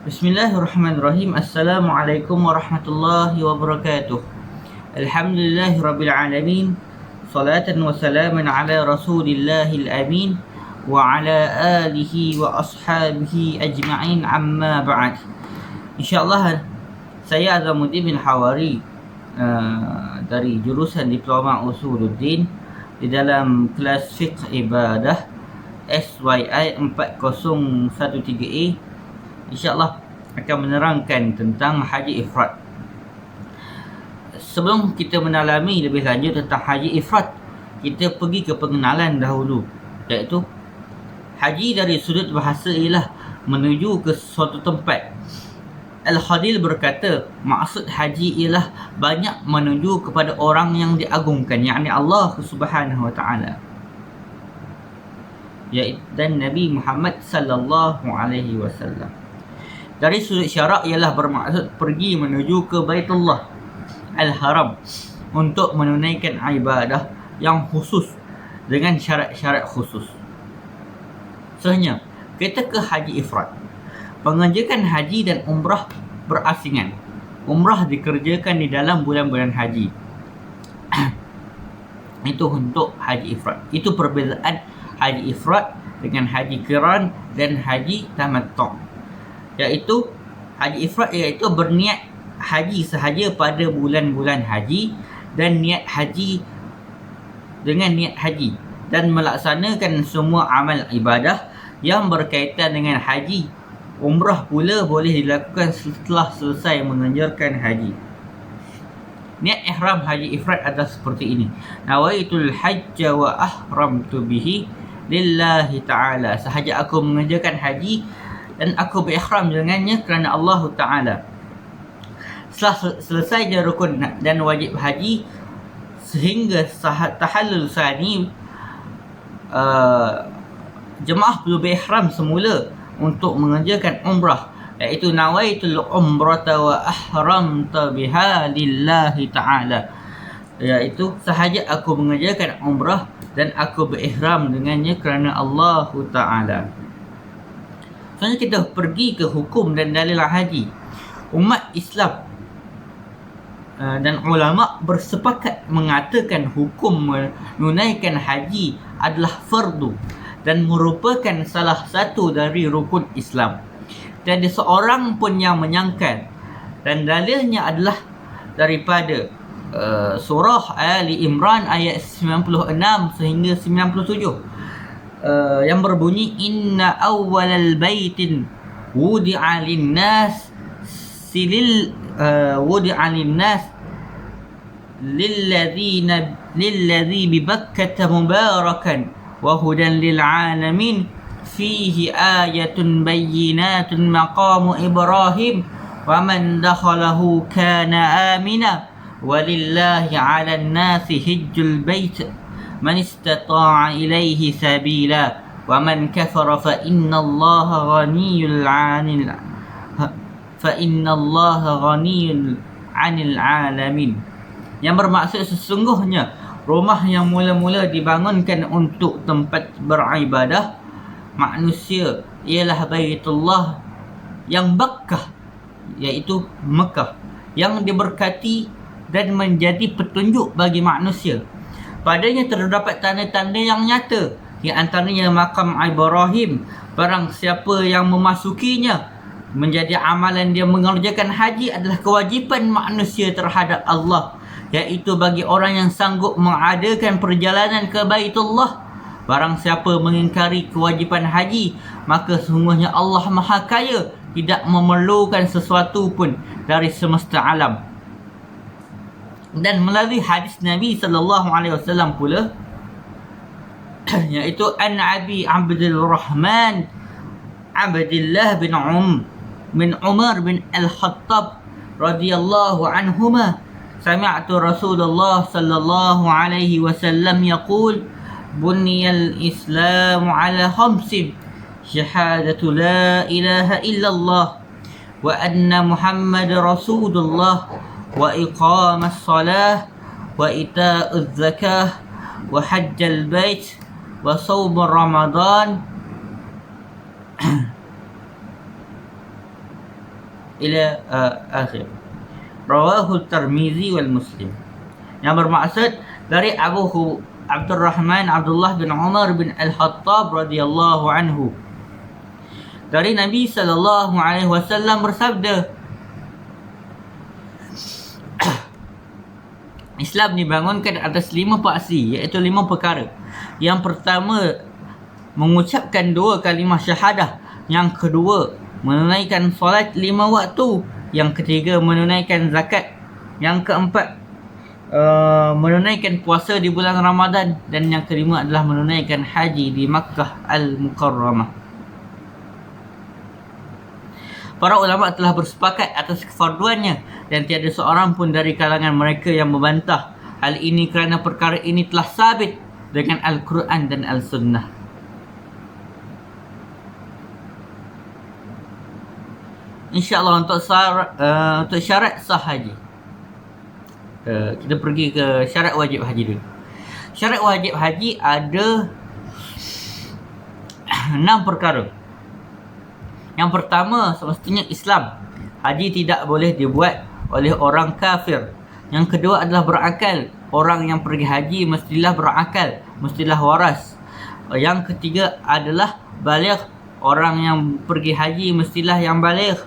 Bismillahirrahmanirrahim. Assalamualaikum warahmatullahi wabarakatuh. Alhamdulillahi rabbil alamin. Salatan wa salaman ala rasulillahil amin wa ala alihi wa ashabihi ajma'in, amma ba'd. InsyaAllah saya Azamuddin bin Hawari dari jurusan Diploma Usuluddin di dalam kelas Fiqh Ibadah SYI 4013A InsyaAllah akan menerangkan tentang haji ifrad. Sebelum kita mendalami lebih lanjut tentang haji ifrad, kita pergi ke pengenalan dahulu, iaitu haji dari sudut bahasa ialah menuju ke suatu tempat. Al-Khadil berkata, maksud haji ialah banyak menuju kepada orang yang diagungkan, yakni Allah Subhanahu wa taala, dan Nabi Muhammad sallallahu alaihi wasallam. Dari sudut syarak ialah bermaksud pergi menuju ke Baitullah Al-Haram untuk menunaikan ibadah yang khusus dengan syarat-syarat khusus. Selanjutnya, kita ke haji ifrad. Mengerjakan haji dan umrah berasingan. Umrah dikerjakan di dalam bulan-bulan haji. Itu untuk haji ifrad. Itu perbezaan haji ifrad dengan haji qiran dan haji tamattu'. Iaitu haji ifrad iaitu berniat haji sahaja pada bulan-bulan haji dan niat haji dengan niat haji dan melaksanakan semua amal ibadah yang berkaitan dengan haji. Umrah pula boleh dilakukan setelah selesai mengerjakan haji. Niat ihram haji ifrad adalah seperti ini: nawaitul hajja wa ahramtu bihi lillahi ta'ala. Sahaja aku mengerjakan haji dan aku berihram dengannya kerana Allah Ta'ala. Setelah selesai rukun dan wajib haji sehingga tahallul sani, jemaah perlu berihram semula untuk mengerjakan umrah, iaitu nawaitul umrata wa ahramta biha lillahi ta'ala, iaitu sahaja aku mengerjakan umrah dan aku berihram dengannya kerana Allah Ta'ala. Selanjutnya kita pergi ke hukum dan dalil haji. Umat Islam dan ulama bersepakat mengatakan hukum menunaikan haji adalah fardu dan merupakan salah satu dari rukun Islam. Tiada seorang pun yang menyangkal, dan dalilnya adalah daripada surah Ali Imran ayat 96 sehingga 97, yang berbunyi, inna awwalal baitin wudi'a linnas wudi'a linnas lilladzi bi Bakkah mubarakan wa hudan lil alamin fihi ayatun bayyinatun maqamu Ibrahim wa man dakhalahu kana amina walillahi 'alan nasi hajjul bait man istata'a ilaihi sabila wa man kafara fa innallaha ghaniyyun 'anil 'alamin. Yang bermaksud sesungguhnya rumah yang mula-mula dibangunkan untuk tempat beribadah manusia ialah Baitullah yang Bakkah, iaitu Mekah, yang diberkati dan menjadi petunjuk bagi manusia. Padanya terdapat tanda-tanda yang nyata, di antaranya makam Ibrahim. Barang siapa yang memasukinya, menjadi amalan dia mengerjakan haji adalah kewajipan manusia terhadap Allah, iaitu bagi orang yang sanggup mengadakan perjalanan ke Baitullah. Barang siapa mengingkari kewajipan haji, maka sesungguhnya Allah Maha Kaya, tidak memerlukan sesuatu pun dari semesta alam. Dan melalui hadis Nabi sallallahu alaihi wasallam pula, iaitu an Abi Abdurrahman Abdullah bin Umar bin Al-Khattab radhiyallahu anhuma, sami'tu Rasulullah sallallahu alaihi wasallam yaqul, buniyal Islamu ala khamsin, syahadatu la ilaha illallah wa anna Muhammad Rasulullah wa iqamas salah wa ita'uz zakah wa hajjal bait wa shaum Ramadan ila akhir. Rawahu Tirmizi wal Muslim. Yang bermaksud dari Abdurrahman Abdullah bin Umar bin Al-Khattab radhiyallahu anhu, dari Nabi sallallahu alaihi wasallam bersabda, Islam dibangunkan atas 5 paksi, iaitu 5 perkara. Yang pertama, mengucapkan 2 kalimah syahadah. Yang kedua, menunaikan solat 5 waktu. Yang ketiga, menunaikan zakat. Yang keempat, menunaikan puasa di bulan Ramadan. Dan yang kelima adalah menunaikan haji di Makkah Al-Mukarramah. Para ulama telah bersepakat atas kefarduannya dan tiada seorang pun dari kalangan mereka yang membantah hal ini kerana perkara ini telah sabit dengan Al-Quran dan Al-Sunnah. InsyaAllah untuk syarat sah haji, kita pergi ke syarat wajib haji dulu. Syarat wajib haji ada 6 perkara. Yang pertama, semestinya Islam. Haji tidak boleh dibuat oleh orang kafir. Yang kedua adalah berakal. Orang yang pergi haji mestilah berakal, mestilah waras. Yang ketiga adalah baligh. Orang yang pergi haji mestilah yang baligh.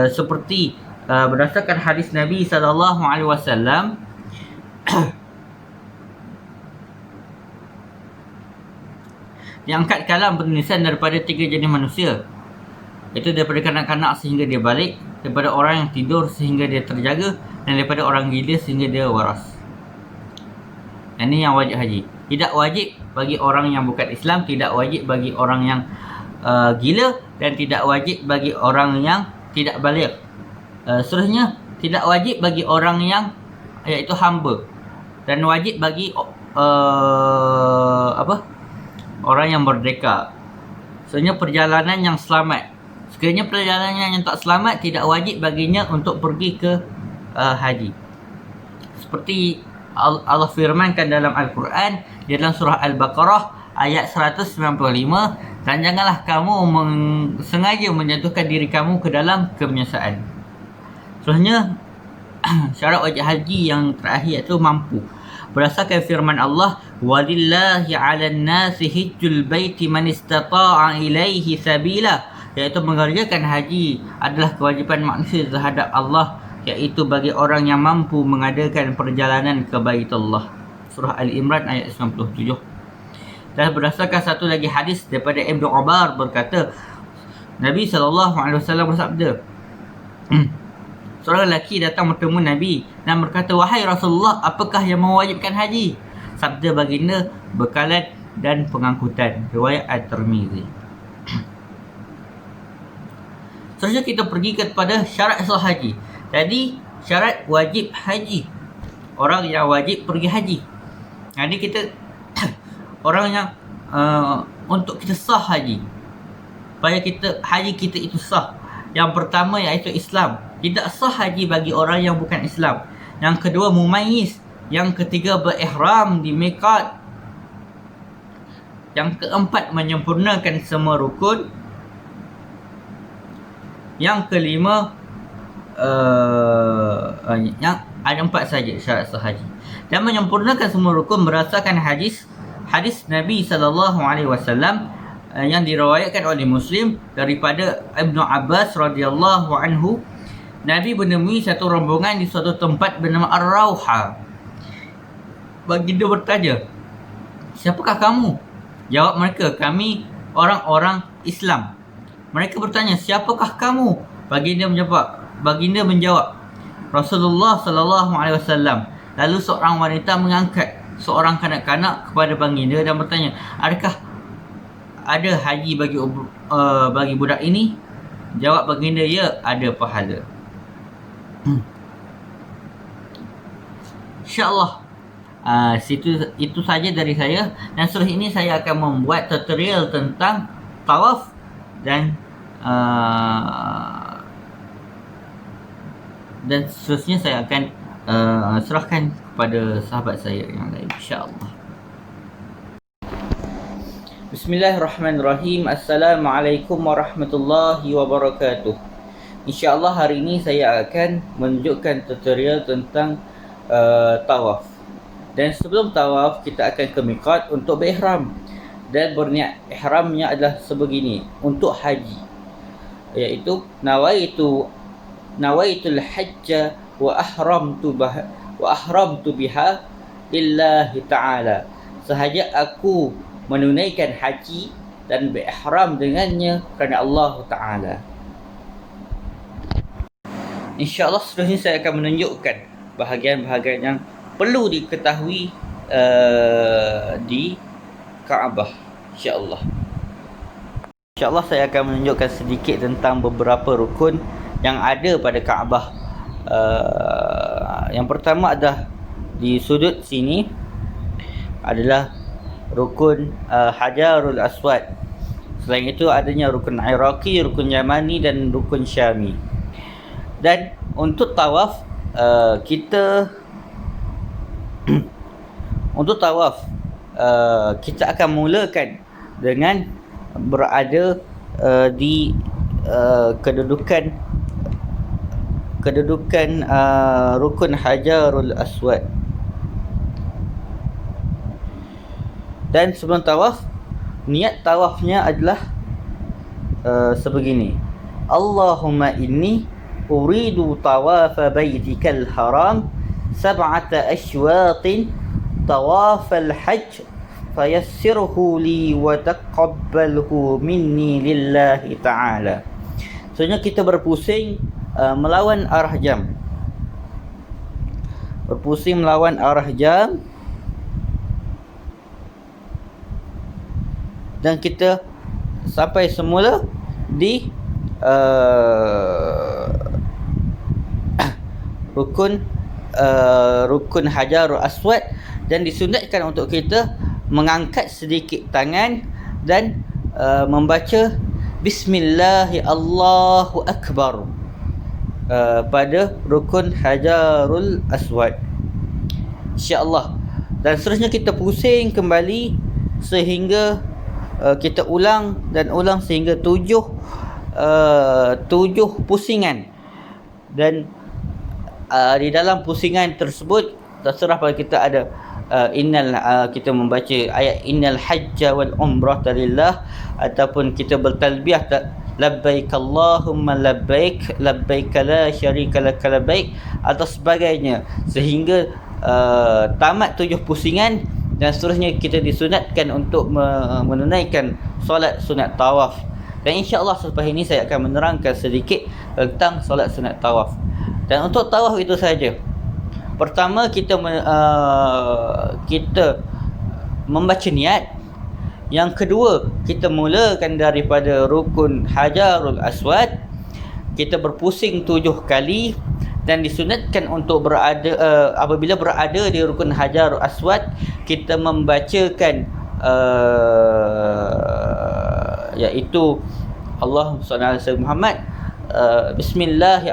Seperti berdasarkan hadis Nabi SAW, diangkat kalam penulisan daripada 3 jenis manusia, iaitu daripada kanak-kanak sehingga dia balik, daripada orang yang tidur sehingga dia terjaga, dan daripada orang gila sehingga dia waras. Ini yang wajib haji. Tidak wajib bagi orang yang bukan Islam, tidak wajib bagi orang yang gila, dan tidak wajib bagi orang yang tidak balik. Seterusnya, tidak wajib bagi orang yang iaitu hamba, dan wajib bagi orang yang merdeka. Sebenarnya perjalanan yang selamat. Sekiranya perjalanan yang tak selamat, tidak wajib baginya untuk pergi ke haji. Seperti Allah firmankan dalam Al-Quran, di dalam surah Al-Baqarah ayat 195, dan janganlah kamu sengaja menjatuhkan diri kamu ke dalam kebinasaan. Sebenarnya syarat wajib haji yang terakhir itu mampu. Berdasarkan firman Allah, walillahi 'alan nasi hajjul baiti man istata'a ilaihi sabila, iaitu mengerjakan haji adalah kewajipan manusia terhadap Allah, iaitu bagi orang yang mampu mengadakan perjalanan ke Baitullah. Surah Al-Imran ayat 97. Dan berdasarkan satu lagi hadis daripada Ibnu Umar berkata, Nabi SAW bersabda, seorang lelaki datang bertemu Nabi dan berkata, wahai Rasulullah, apakah yang mewajibkan haji? Sabda baginda, bekalan dan pengangkutan. Riwayat At-Tirmizi. Seterusnya kita pergi kepada syarat sah haji. Jadi syarat wajib haji, orang yang wajib pergi haji. Jadi kita orang yang untuk kita sah haji, supaya haji kita itu sah, yang pertama iaitu Islam. Tidak sah haji bagi orang yang bukan Islam. Yang kedua, mumayyiz. Yang ketiga, berihram di miqat. Yang keempat, menyempurnakan semua rukun. Yang kelima, yang ada 4 saja syarat sah haji. Dan menyempurnakan semua rukun berdasarkan hadis Nabi SAW yang diriwayatkan oleh Muslim daripada Ibnu Abbas radhiyallahu anhu. Nabi menemui satu rombongan di suatu tempat bernama Ar-Rauha. Baginda bertanya, siapakah kamu? Jawab mereka, kami orang-orang Islam. Mereka bertanya, siapakah kamu? Baginda menjawab, Rasulullah SAW. Lalu seorang wanita mengangkat seorang kanak-kanak kepada baginda dan bertanya, adakah ada haji bagi budak ini? Jawab baginda, ya, ada pahala. InsyaAllah itu saja dari saya. Dan setelah ini saya akan membuat tutorial tentang tawaf dan seterusnya saya akan serahkan kepada sahabat saya yang lain, insyaAllah. Bismillahirrahmanirrahim. Assalamualaikum warahmatullahi wabarakatuh. InsyaAllah hari ini saya akan menunjukkan tutorial tentang tawaf. Dan sebelum tawaf, kita akan ke miqat untuk berihram. Dan berniat ihramnya adalah sebegini untuk haji, iaitu nawaitul hajja wa ahramtu biha lillahi ta'ala. Sahaja aku menunaikan haji dan berihram dengannya kerana Allah Ta'ala. InsyaAllah seterusnya saya akan menunjukkan bahagian-bahagian yang perlu diketahui di Kaabah. InsyaAllah saya akan menunjukkan sedikit tentang beberapa rukun yang ada pada Kaabah. Yang pertama adalah di sudut sini adalah rukun Hajarul Aswad. Selain itu adanya rukun Iraqi, rukun Yamani dan rukun Syami. Dan untuk tawaf kita akan mulakan dengan berada di kedudukan rukun Hajarul Aswad. Dan sebelum tawaf, niat tawafnya adalah sebegini. Allahumma inni uridu tawafa baitikal haram sab'ata ashwatin tawafal hajj fayassirhu li wa taqabbalhu minni lillahi ta'ala. Sebenarnya kita berpusing melawan arah jam. Dan kita sampai semula di rukun Hajarul Aswad, dan disunatkan untuk kita mengangkat sedikit tangan dan membaca Bismillahi Allahu Akbar pada rukun Hajarul Aswad, insya-Allah. Dan seterusnya kita pusing kembali sehingga kita ulang sehingga tujuh pusingan. Dan di dalam pusingan tersebut terserah pada kita ada kita membaca ayat innal hajja wal umrata lillah, ataupun kita bertalbiyah labbaik Allahumma labbaik labbaik la syarika lak labbaik atau sebagainya, sehingga tamat 7 pusingan. Dan seterusnya kita disunatkan untuk menunaikan solat sunat tawaf. Dan insya-Allah selepas ini saya akan menerangkan sedikit tentang solat sunat tawaf. Dan untuk tawaf itu saja. Pertama kita membaca niat. Yang kedua, kita mulakan daripada rukun Hajarul Aswad. Kita berpusing 7 kali. Dan disunatkan untuk apabila berada di rukun Hajarul Aswad, kita membacakan iaitu Allahumma shalli ala Muhammad, Bismillahi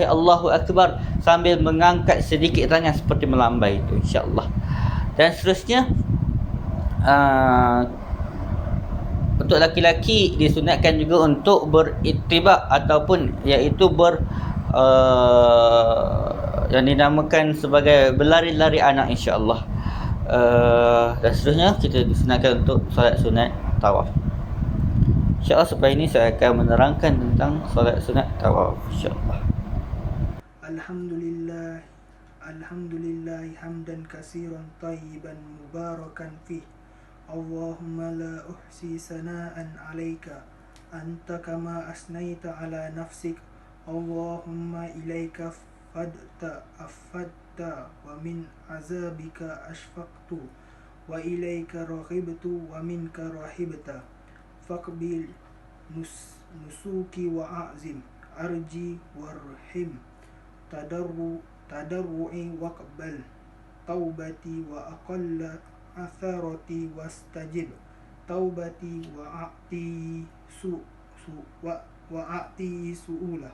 Allahu Akbar, sambil mengangkat sedikit tangan seperti melambai itu, insya-Allah. Dan seterusnya untuk laki-laki disunatkan juga untuk berittibak ataupun iaitu yang dinamakan sebagai berlari-lari anak, insya-Allah. Dan seterusnya kita disunatkan untuk solat sunat tawaf. InsyaAllah selepas ini saya akan menerangkan tentang solat sunat tawaf, insyaAllah. Alhamdulillah hamdan katsiran tayyiban mubarakan fih. Allahumma la uhsi sana'an 'alaika anta kama asnaita 'ala nafsik. Allahumma ilaika afadta wa min azabika ashfaqtu wa ilaika raghibtu wa minka rahibta. Faqbil nusuki wa a'zim arji warhim tadarru'i waqbal taubati wa aqalla atharati wastajib taubati wa a'ti su'ula.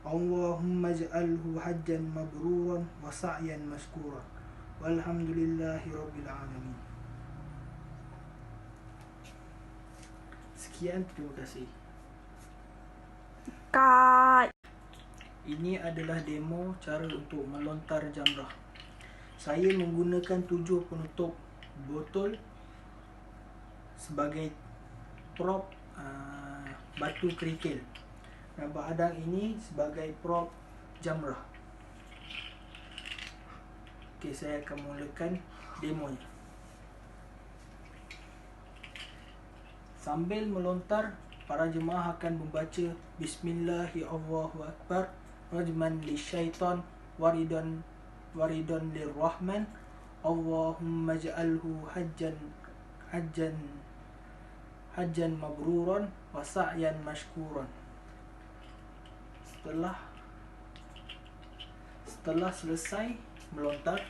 Allahumma ij'alhu hajjan mabruran wa sa'yan mashkura. Walhamdulillahi rabbil alamin. Sekian, terima kasih. Cut. Ini adalah demo cara untuk melontar jamrah. Saya menggunakan 7 penutup botol sebagai prop batu kerikil. Dan bahagian ini sebagai prop jamrah. Okey, saya akan mulakan demonya. Sambil melontar, para jemaah akan membaca Bismillahirrahmanirrahim, rajman lisyaitan, waridan lirrahman, Allahumma ja'alhu hajjan mabruran wa sa'yan mashkuran. Setelah selesai melontar,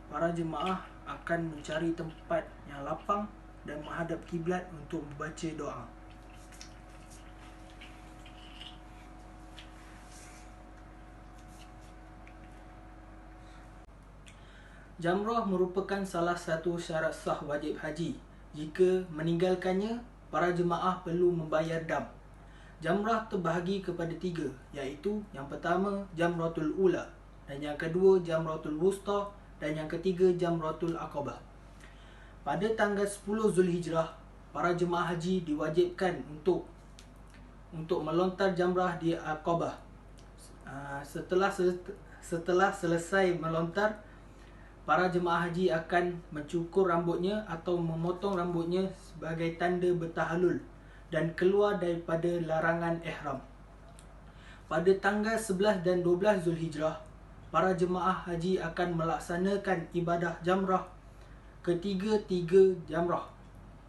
para jemaah akan mencari tempat yang lapang dan menghadap kiblat untuk membaca doa. Jamrah merupakan salah satu syarat sah wajib haji. Jika meninggalkannya, para jemaah perlu membayar dam. Jamrah terbahagi kepada 3, iaitu yang pertama Jamratul Ula, dan yang kedua Jamratul Wusta, dan yang ketiga Jamratul Aqabah. Pada tanggal 10 Zulhijrah, para jemaah haji diwajibkan untuk melontar jamrah di Aqabah. Setelah selesai melontar, para jemaah haji akan mencukur rambutnya atau memotong rambutnya sebagai tanda bertahalul dan keluar daripada larangan ihram. Pada tanggal 11 dan 12 Zulhijrah, para jemaah haji akan melaksanakan ibadah jamrah ketiga-tiga jamrah,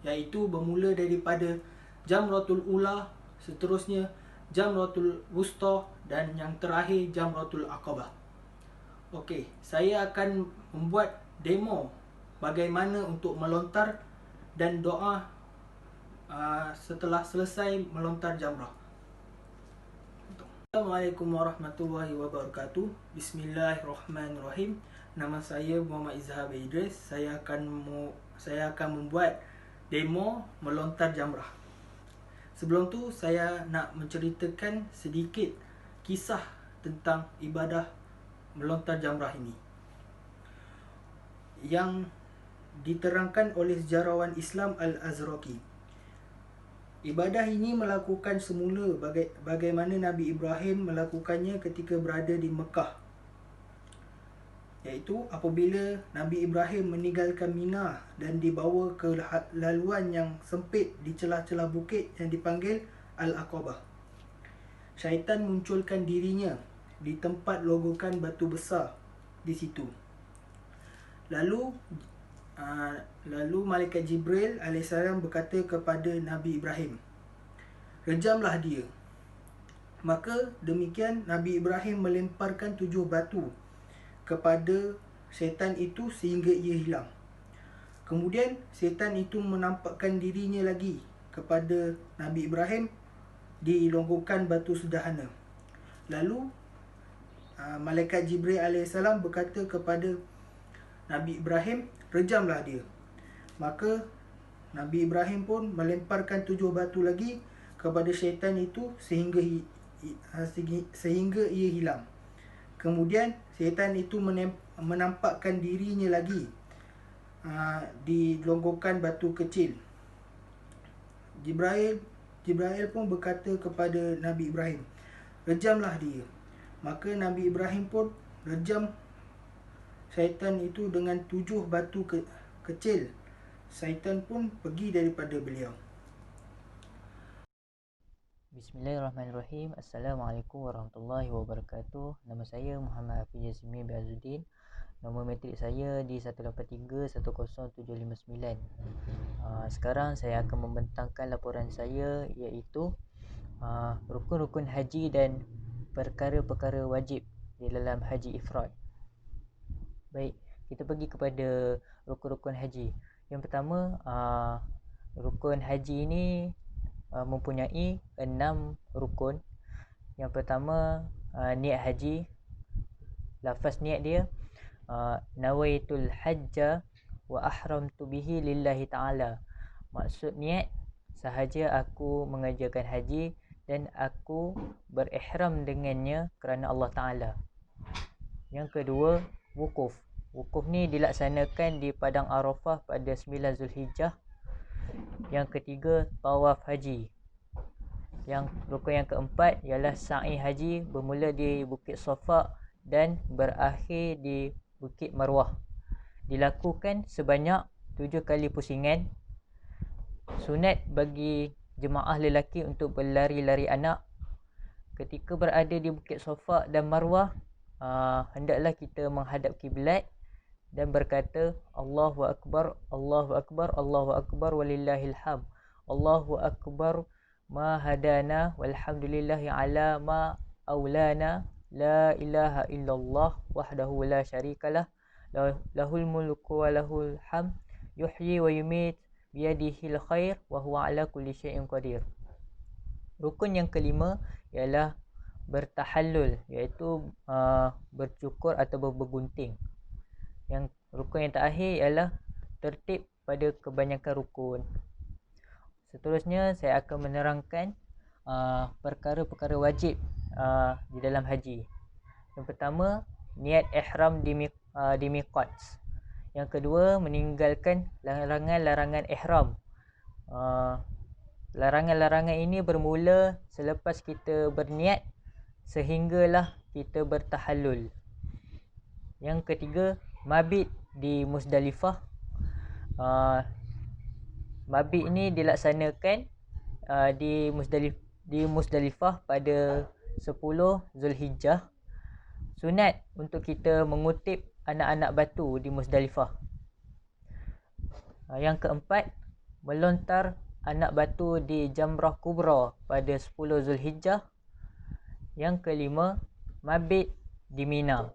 iaitu bermula daripada Jamratul Ula, seterusnya Jamratul Wusta, dan yang terakhir Jamratul Aqabah. Okey, saya akan membuat demo bagaimana untuk melontar dan doa setelah selesai melontar jamrah. Assalamualaikum warahmatullahi wabarakatuh. Bismillahirrahmanirrahim. Nama saya Muhammad Izhar Idris. Saya akan membuat demo melontar jamrah. Sebelum tu saya nak menceritakan sedikit kisah tentang ibadah melontar jamrah ini, yang diterangkan oleh sejarawan Islam Al-Azraqi. Ibadah ini melakukan semula bagaimana Nabi Ibrahim melakukannya ketika berada di Mekah, iaitu apabila Nabi Ibrahim meninggalkan Mina dan dibawa ke laluan yang sempit di celah-celah bukit yang dipanggil Al-Aqabah. Syaitan munculkan dirinya di tempat logokan batu besar di situ. Lalu Malaikat Jibril AS berkata kepada Nabi Ibrahim, "Rejamlah dia." Maka demikian Nabi Ibrahim melemparkan 7 batu kepada syaitan itu sehingga ia hilang. Kemudian syaitan itu menampakkan dirinya lagi kepada Nabi Ibrahim di longgokan batu sederhana. Lalu Malaikat Jibril AS berkata kepada Nabi Ibrahim, "Rejamlah dia." Maka Nabi Ibrahim pun melemparkan 7 batu lagi kepada syaitan itu sehingga ia hilang. Kemudian syaitan itu menampakkan dirinya lagi di longgokan batu kecil. Jibril pun berkata kepada Nabi Ibrahim, "Rejamlah dia." Maka Nabi Ibrahim pun rejam syaitan itu dengan 7 batu kecil. Syaitan pun pergi daripada beliau. Bismillahirrahmanirrahim. Assalamualaikum warahmatullahi wabarakatuh. Nama saya Muhammad Hafiz Yazmi bin Azuddin. Nombor matrik saya di 183-10759. Sekarang saya akan membentangkan laporan saya, iaitu rukun-rukun haji dan perkara-perkara wajib di dalam haji ifrad. Baik, kita pergi kepada rukun-rukun haji. Yang pertama, rukun haji ini mempunyai 6 rukun. Yang pertama, niat haji. Lafaz niat dia, nawaitul hajja wa ahramtu bihi lillahi ta'ala. Maksud niat, sahaja aku mengerjakan haji dan aku berihram dengannya kerana Allah Ta'ala. Yang kedua, wukuf. Wukuf ni dilaksanakan di Padang Arafah pada 9 Zulhijjah. Yang ketiga, tawaf haji. Yang rukun yang keempat ialah sa'i haji, bermula di Bukit Safa dan berakhir di Bukit Marwah. Dilakukan sebanyak 7 kali pusingan. Sunat bagi jemaah lelaki untuk berlari-lari anak. Ketika berada di Bukit Safa dan Marwah, hendaklah kita menghadap kiblat dan berkata Allahu Akbar, Allahu Akbar, Allahu Akbar walillahil hamd. Allahu Akbar ma hadana walhamdulillahi ala ma aulana la ilaha illallah wahdahu la syarikalah lahul mulku wa lahul hamd yuhyi wa yumit biyadihil khair wa huwa ala kulli syai'in qadir. Rukun yang kelima ialah bertahallul, iaitu bercukur atau bergunting. Yang rukun yang terakhir ialah tertib pada kebanyakan rukun. Seterusnya saya akan menerangkan perkara-perkara wajib di dalam haji. Yang pertama, niat ihram di miqat. Yang kedua, meninggalkan larangan-larangan ihram. Larangan-larangan ini bermula selepas kita berniat sehinggalah kita bertahallul. Yang ketiga, mabit di Muzdalifah. Mabit ini dilaksanakan di Muzdalifah pada 10 Zulhijjah. Sunat untuk kita mengutip anak-anak batu di Muzdalifah. Yang keempat, melontar anak batu di Jamrah Kubra pada 10 Zulhijjah. Yang kelima, mabit di Mina.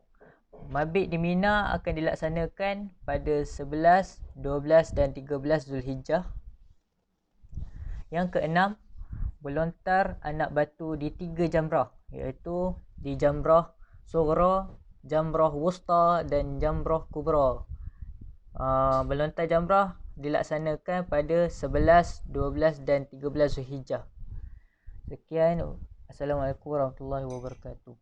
Mabit di Mina akan dilaksanakan pada 11, 12 dan 13 Zulhijjah. Yang keenam, melontar anak batu di 3 jamrah, iaitu di Jamrah Sughra, Jamrah Wusta dan Jamrah Kubra. Melontar jamrah dilaksanakan pada 11, 12 dan 13 Zulhijjah. Sekian. Assalamualaikum warahmatullahi wabarakatuh.